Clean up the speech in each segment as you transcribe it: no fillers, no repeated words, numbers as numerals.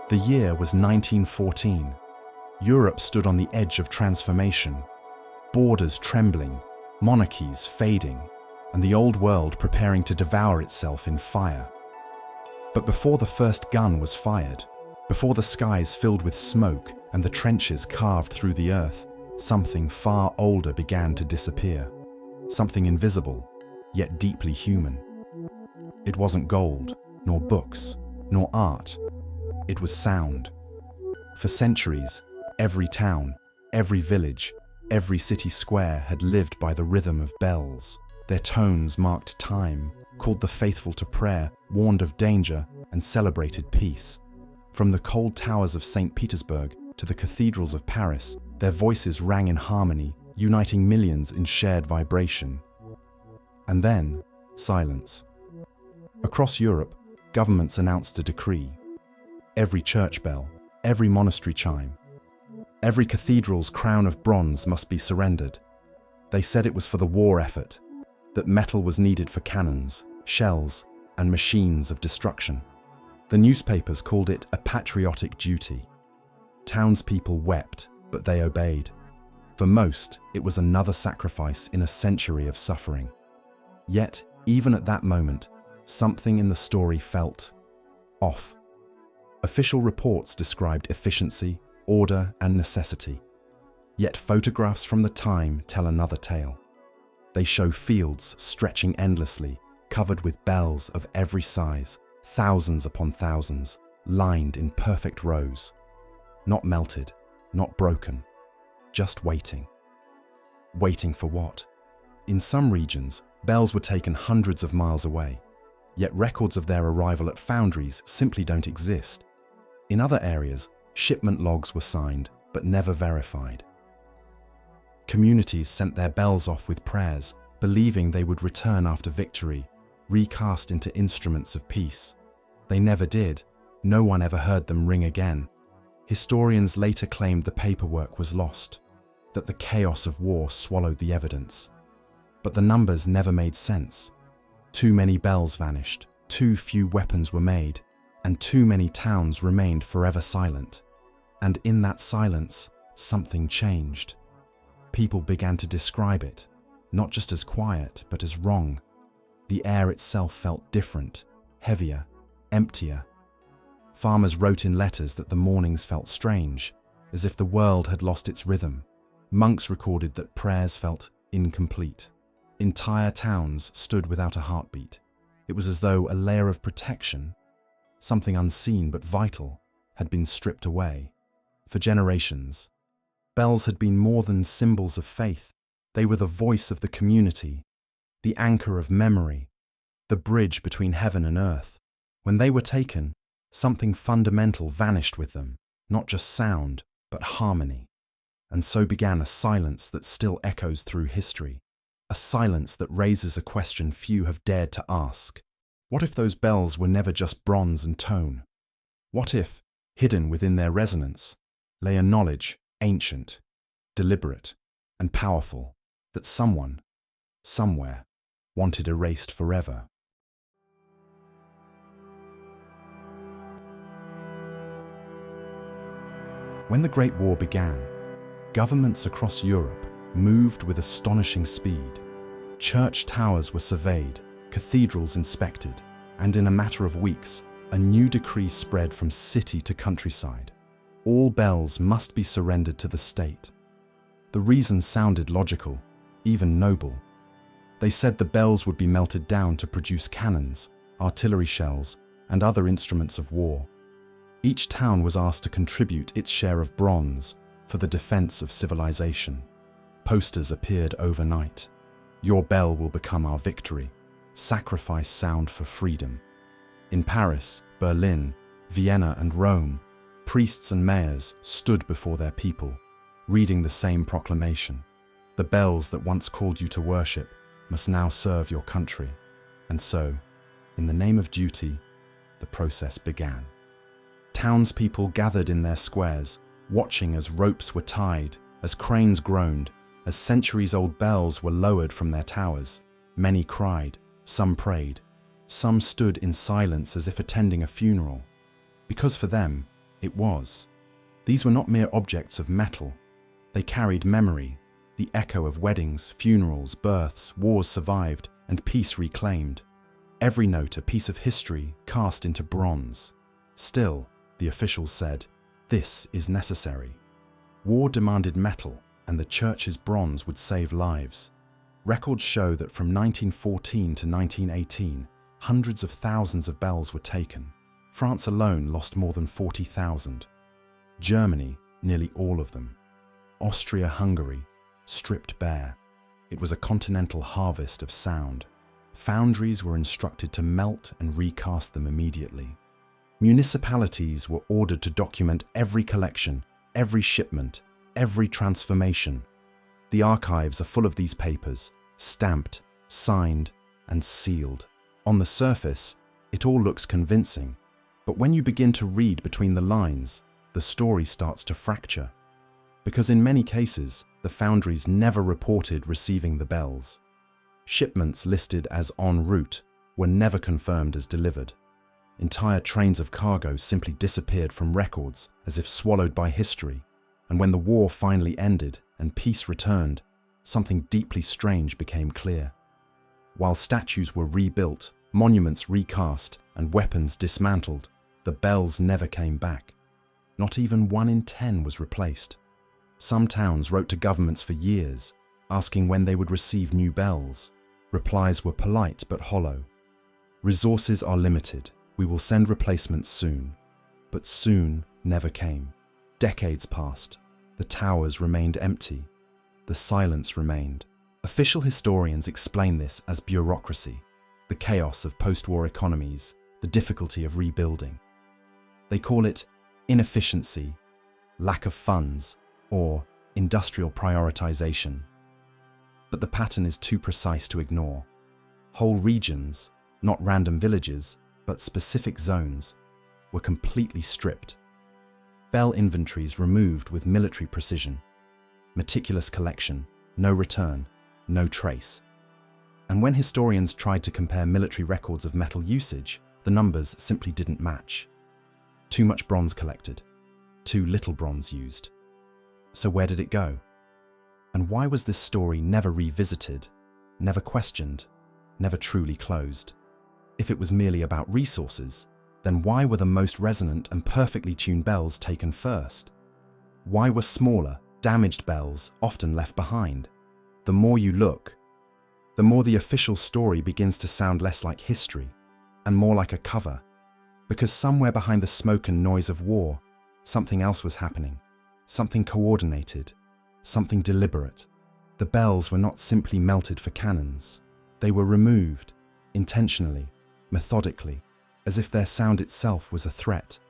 The year was 1914. Europe stood on the edge of transformation, borders trembling, monarchies fading, and the old world preparing to devour itself in fire. But before the first gun was fired, before the skies filled with smoke and the trenches carved through the earth, something far older began to disappear. Something invisible, yet deeply human. It wasn't gold, nor books, nor art. It was sound. For centuries, every town, every village, every city square had lived by the rhythm of bells. Their tones marked time, called the faithful to prayer, warned of danger, and celebrated peace. From the cold towers of St. Petersburg to the cathedrals of Paris, their voices rang in harmony, uniting millions in shared vibration. And then, silence. Across Europe, governments announced a decree. Every church bell, every monastery chime, every cathedral's crown of bronze must be surrendered. They said it was for the war effort, that metal was needed for cannons, shells, and machines of destruction. The newspapers called it a patriotic duty. Townspeople wept, but they obeyed. For most, it was another sacrifice in a century of suffering. Yet, even at that moment, something in the story felt off. Official reports described efficiency, order, and necessity. Yet photographs from the time tell another tale. They show fields stretching endlessly, covered with bells of every size, thousands upon thousands, lined in perfect rows. Not melted, not broken, just waiting. Waiting for what? In some regions, bells were taken hundreds of miles away, yet records of their arrival at foundries simply don't exist. In other areas, shipment logs were signed, but never verified. Communities sent their bells off with prayers, believing they would return after victory, recast into instruments of peace. They never did. No one ever heard them ring again. Historians later claimed the paperwork was lost, that the chaos of war swallowed the evidence. But the numbers never made sense. Too many bells vanished, too few weapons were made, and too many towns remained forever silent. And in that silence, something changed. People began to describe it, not just as quiet, but as wrong. The air itself felt different, heavier, emptier. Farmers wrote in letters that the mornings felt strange, as if the world had lost its rhythm. Monks recorded that prayers felt incomplete. Entire towns stood without a heartbeat. It was as though a layer of protection, something unseen but vital, had been stripped away. For generations, bells had been more than symbols of faith. They were the voice of the community, the anchor of memory, the bridge between heaven and earth. When they were taken, something fundamental vanished with them, not just sound, but harmony. And so began a silence that still echoes through history, a silence that raises a question few have dared to ask. What if those bells were never just bronze and tone? What if, hidden within their resonance, lay a knowledge, ancient, deliberate, and powerful, that someone, somewhere, wanted erased forever? When the Great War began, governments across Europe moved with astonishing speed. Church towers were surveyed, cathedrals inspected, and in a matter of weeks, a new decree spread from city to countryside. All bells must be surrendered to the state. The reason sounded logical, even noble. They said the bells would be melted down to produce cannons, artillery shells, and other instruments of war. Each town was asked to contribute its share of bronze for the defense of civilization. Posters appeared overnight. Your bell will become our victory. Sacrifice sound for freedom. In Paris, Berlin, Vienna, and Rome, priests and mayors stood before their people, reading the same proclamation. The bells that once called you to worship must now serve your country. And so, in the name of duty, the process began. Townspeople gathered in their squares, watching as ropes were tied, as cranes groaned, as centuries-old bells were lowered from their towers. Many cried, some prayed, some stood in silence as if attending a funeral, because for them, It was. These were not mere objects of metal. They carried memory, the echo of weddings, funerals, births, wars survived, and peace reclaimed. Every note a piece of history cast into bronze. Still, the officials said, this is necessary. War demanded metal, and the church's bronze would save lives. Records show that from 1914 to 1918, hundreds of thousands of bells were taken. France alone lost more than 40,000. Germany, nearly all of them. Austria-Hungary, stripped bare. It was a continental harvest of sound. Foundries were instructed to melt and recast them immediately. Municipalities were ordered to document every collection, every shipment, every transformation. The archives are full of these papers, stamped, signed, and sealed. On the surface, it all looks convincing, but when you begin to read between the lines, the story starts to fracture. Because in many cases, the foundries never reported receiving the bells. Shipments listed as en route were never confirmed as delivered. Entire trains of cargo simply disappeared from records as if swallowed by history. And when the war finally ended and peace returned, something deeply strange became clear. While statues were rebuilt, monuments recast, and weapons dismantled, the bells never came back. Not even 1 in 10 was replaced. Some towns wrote to governments for years, asking when they would receive new bells. Replies were polite but hollow. Resources are limited. We will send replacements soon. But soon never came. Decades passed. The towers remained empty. The silence remained. Official historians explain this as bureaucracy, the chaos of post-war economies, the difficulty of rebuilding. They call it inefficiency, lack of funds, or industrial prioritization. But the pattern is too precise to ignore. Whole regions, not random villages, but specific zones, were completely stripped. Bell inventories removed with military precision. Meticulous collection, no return, no trace. And when historians tried to compare military records of metal usage, the numbers simply didn't match. Too much bronze collected, too little bronze used. So where did it go? And why was this story never revisited, never questioned, never truly closed? If it was merely about resources, then why were the most resonant and perfectly tuned bells taken first? Why were smaller, damaged bells often left behind? The more you look, the more the official story begins to sound less like history and more like a cover. Because somewhere behind the smoke and noise of war, something else was happening. Something coordinated, something deliberate. The bells were not simply melted for cannons. They were removed, intentionally, methodically, as if their sound itself was a threat.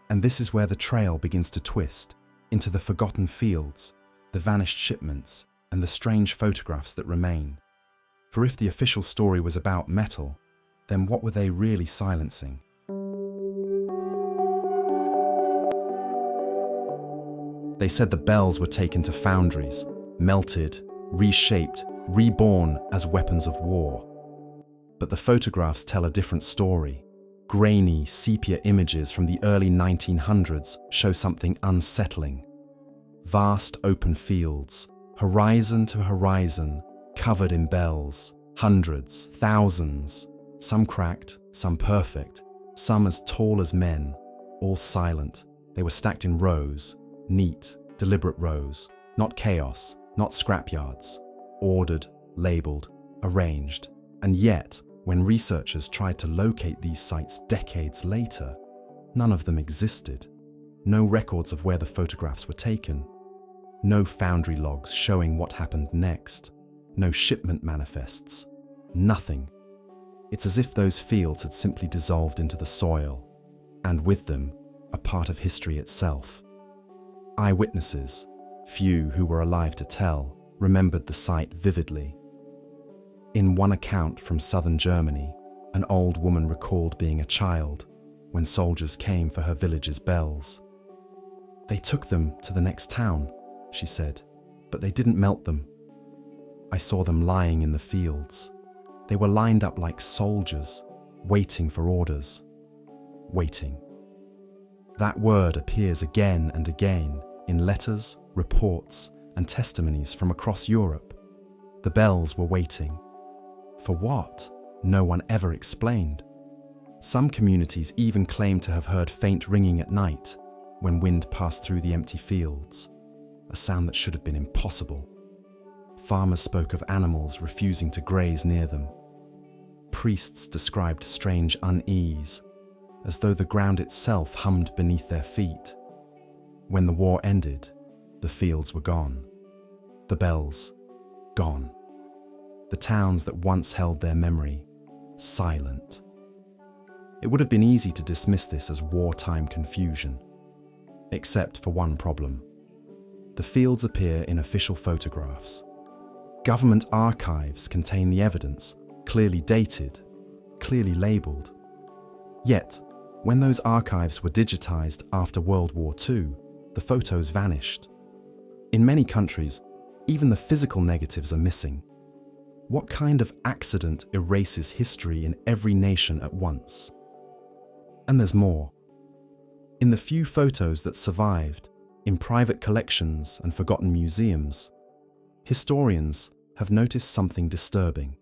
And this is where the trail begins to twist, into the forgotten fields, the vanished shipments, and the strange photographs that remain. For if the official story was about metal, then what were they really silencing? They said the bells were taken to foundries, melted, reshaped, reborn as weapons of war. But the photographs tell a different story. Grainy, sepia images from the early 1900s show something unsettling. Vast open fields, horizon to horizon, covered in bells, hundreds, thousands, some cracked, some perfect, some as tall as men, all silent. They were stacked in rows, neat, deliberate rows, not chaos, not scrapyards, ordered, labeled, arranged. And yet, when researchers tried to locate these sites decades later, none of them existed. No records of where the photographs were taken. No foundry logs showing what happened next. No shipment manifests. Nothing. It's as if those fields had simply dissolved into the soil, and with them, a part of history itself. Eyewitnesses, few who were alive to tell, remembered the site vividly. In one account from southern Germany, an old woman recalled being a child when soldiers came for her village's bells. "They took them to the next town," she said, "but they didn't melt them. I saw them lying in the fields. They were lined up like soldiers, waiting for orders. Waiting." That word appears again and again in letters, reports, and testimonies from across Europe. The bells were waiting. For what? No one ever explained. Some communities even claim to have heard faint ringing at night when wind passed through the empty fields, a sound that should have been impossible. Farmers spoke of animals refusing to graze near them. Priests described strange unease, as though the ground itself hummed beneath their feet. When the war ended, the fields were gone. The bells, gone. The towns that once held their memory, silent. It would have been easy to dismiss this as wartime confusion, except for one problem. The fields appear in official photographs. Government archives contain the evidence, clearly dated, clearly labelled. Yet, when those archives were digitized after World War II, the photos vanished. In many countries, even the physical negatives are missing. What kind of accident erases history in every nation at once? And there's more. In the few photos that survived, in private collections and forgotten museums, historians have noticed something disturbing.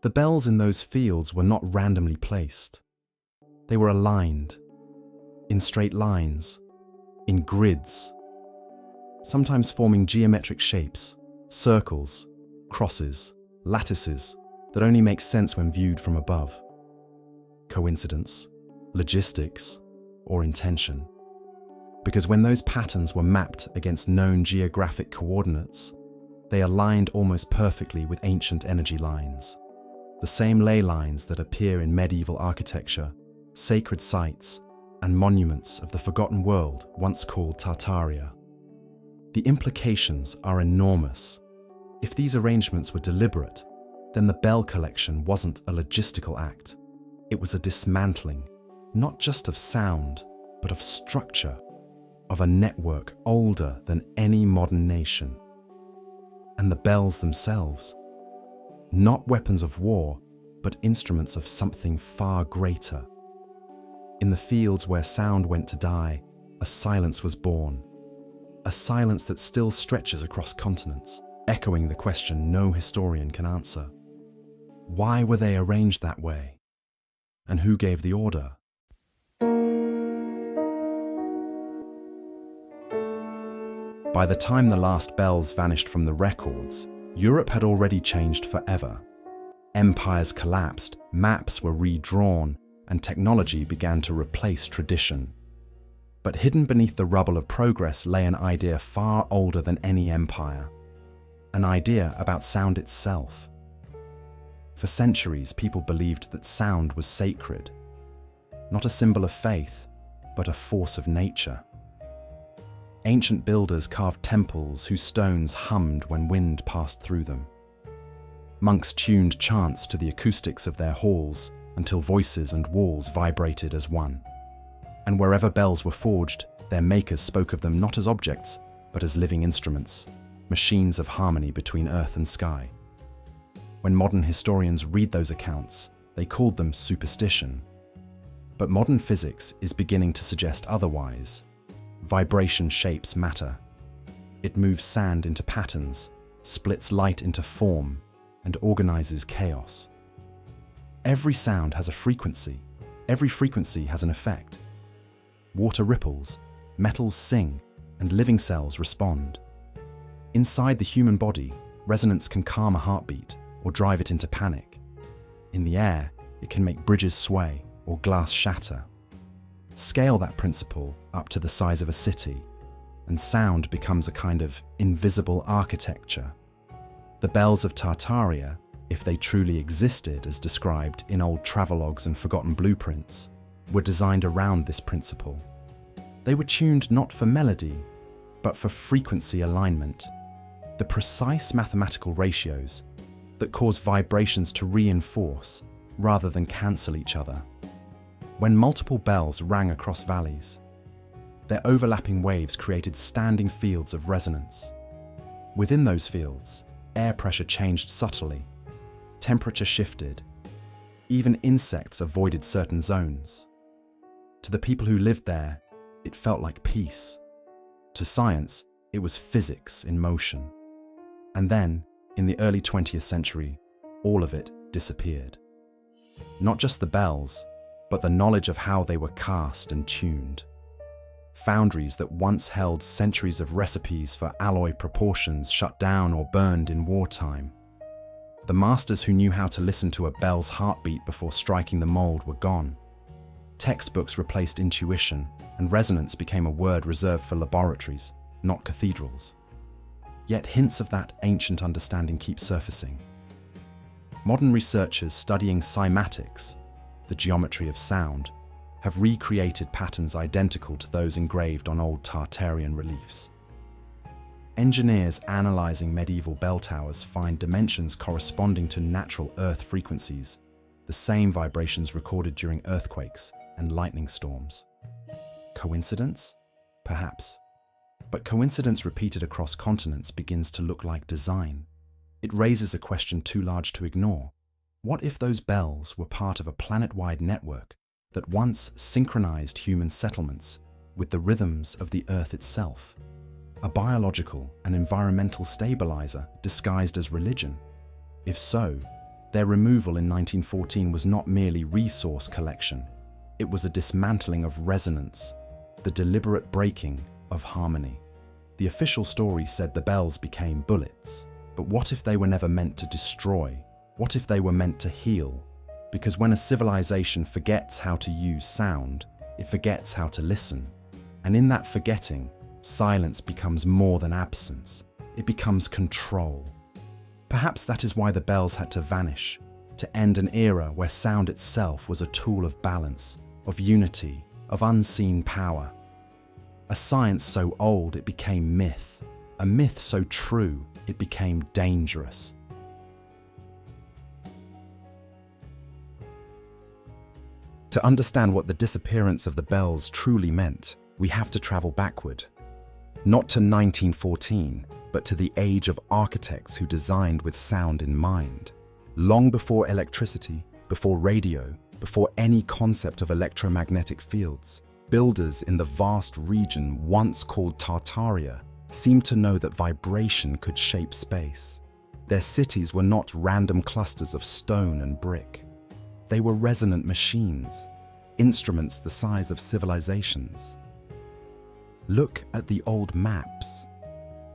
The bells in those fields were not randomly placed. They were aligned, in straight lines, in grids, sometimes forming geometric shapes, circles, crosses, lattices that only make sense when viewed from above. Coincidence, logistics, or intention? Because when those patterns were mapped against known geographic coordinates, they aligned almost perfectly with ancient energy lines, the same ley lines that appear in medieval architecture, sacred sites, and monuments of the forgotten world once called Tartaria. The implications are enormous. If these arrangements were deliberate, then the bell collection wasn't a logistical act. It was a dismantling, not just of sound, but of structure, of a network older than any modern nation. And the bells themselves, not weapons of war, but instruments of something far greater. In the fields where sound went to die, a silence was born, a silence that still stretches across continents, echoing the question no historian can answer. Why were they arranged that way? And who gave the order? By the time the last bells vanished from the records, Europe had already changed forever. Empires collapsed, maps were redrawn, and technology began to replace tradition. But hidden beneath the rubble of progress lay an idea far older than any empire. An idea about sound itself. For centuries, people believed that sound was sacred. Not a symbol of faith, but a force of nature. Ancient builders carved temples whose stones hummed when wind passed through them. Monks tuned chants to the acoustics of their halls until voices and walls vibrated as one. And wherever bells were forged, their makers spoke of them not as objects, but as living instruments, machines of harmony between earth and sky. When modern historians read those accounts, they called them superstition. But modern physics is beginning to suggest otherwise. Vibration shapes matter. It moves sand into patterns, splits light into form, and organizes chaos. Every sound has a frequency. Every frequency has an effect. Water ripples, metals sing, and living cells respond. Inside the human body, resonance can calm a heartbeat or drive it into panic. In the air, it can make bridges sway or glass shatter. Scale that principle up to the size of a city, and sound becomes a kind of invisible architecture. The bells of Tartaria, if they truly existed as described in old travelogues and forgotten blueprints, were designed around this principle. They were tuned not for melody, but for frequency alignment, the precise mathematical ratios that cause vibrations to reinforce rather than cancel each other. When multiple bells rang across valleys, their overlapping waves created standing fields of resonance. Within those fields, air pressure changed subtly, temperature shifted, even insects avoided certain zones. To the people who lived there, it felt like peace. To science, it was physics in motion. And then, in the early 20th century, all of it disappeared. Not just the bells, but the knowledge of how they were cast and tuned. Foundries that once held centuries of recipes for alloy proportions shut down or burned in wartime. The masters who knew how to listen to a bell's heartbeat before striking the mold were gone. Textbooks replaced intuition, and resonance became a word reserved for laboratories, not cathedrals. Yet hints of that ancient understanding keep surfacing. Modern researchers studying cymatics, the geometry of sound, have recreated patterns identical to those engraved on old Tartarian reliefs. Engineers analyzing medieval bell towers find dimensions corresponding to natural Earth frequencies, the same vibrations recorded during earthquakes and lightning storms. Coincidence? Perhaps. But coincidence repeated across continents begins to look like design. It raises a question too large to ignore. What if those bells were part of a planet-wide network that once synchronized human settlements with the rhythms of the Earth itself? A biological and environmental stabilizer disguised as religion? If so, their removal in 1914 was not merely resource collection. It was a dismantling of resonance, the deliberate breaking of harmony. The official story said the bells became bullets. But what if they were never meant to destroy? What if they were meant to heal? Because when a civilization forgets how to use sound, it forgets how to listen. And in that forgetting, silence becomes more than absence. It becomes control. Perhaps that is why the bells had to vanish, to end an era where sound itself was a tool of balance, of unity, of unseen power. A science so old it became myth, a myth so true it became dangerous. To understand what the disappearance of the bells truly meant, we have to travel backward. Not to 1914, but to the age of architects who designed with sound in mind. Long before electricity, before radio, before any concept of electromagnetic fields, builders in the vast region once called Tartaria seemed to know that vibration could shape space. Their cities were not random clusters of stone and brick. They were resonant machines, instruments the size of civilizations. Look at the old maps.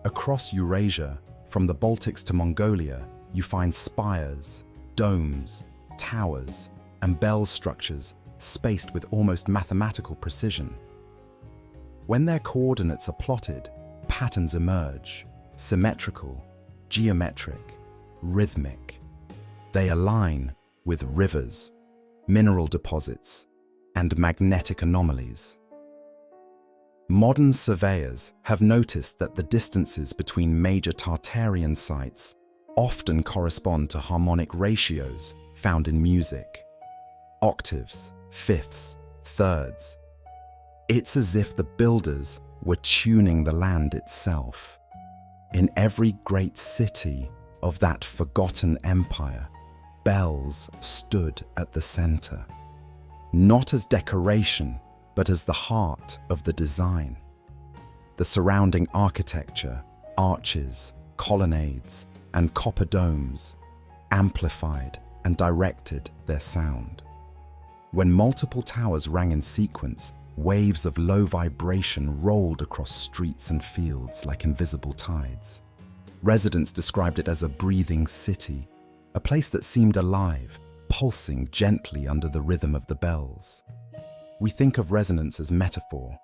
Across Eurasia, from the Baltics to Mongolia, you find spires, domes, towers, and bell structures spaced with almost mathematical precision. When their coordinates are plotted, patterns emerge, symmetrical, geometric, rhythmic. They align with rivers, mineral deposits, and magnetic anomalies. Modern surveyors have noticed that the distances between major Tartarian sites often correspond to harmonic ratios found in music. Octaves, fifths, thirds. It's as if the builders were tuning the land itself. In every great city of that forgotten empire, bells stood at the center, not as decoration, but as the heart of the design. The surrounding architecture, arches, colonnades, and copper domes amplified and directed their sound. When multiple towers rang in sequence, waves of low vibration rolled across streets and fields like invisible tides. Residents described it as a breathing city, a place that seemed alive, pulsing gently under the rhythm of the bells. We think of resonance as metaphor.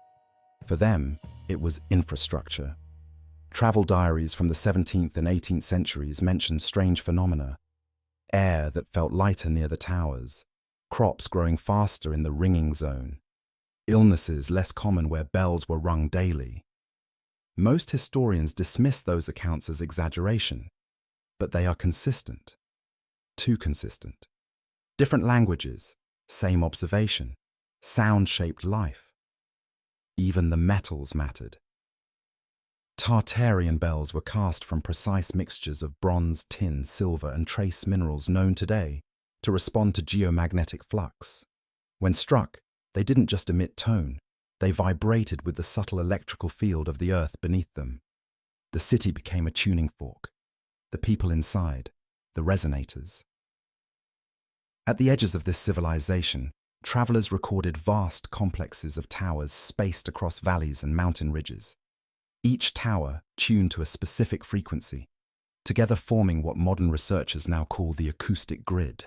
For them, it was infrastructure. Travel diaries from the 17th and 18th centuries mentioned strange phenomena: air that felt lighter near the towers, crops growing faster in the ringing zone, illnesses less common where bells were rung daily. Most historians dismiss those accounts as exaggeration, but they are consistent. Too consistent. Different languages, same observation. Sound shaped life. Even the metals mattered. Tartarian bells were cast from precise mixtures of bronze, tin, silver, and trace minerals known today to respond to geomagnetic flux. When struck, They didn't just emit tone, they vibrated with the subtle electrical field of the earth beneath them. The city became a tuning fork. The people inside, the resonators. At the edges of this civilization, travelers recorded vast complexes of towers spaced across valleys and mountain ridges. Each tower tuned to a specific frequency, together forming what modern researchers now call the acoustic grid.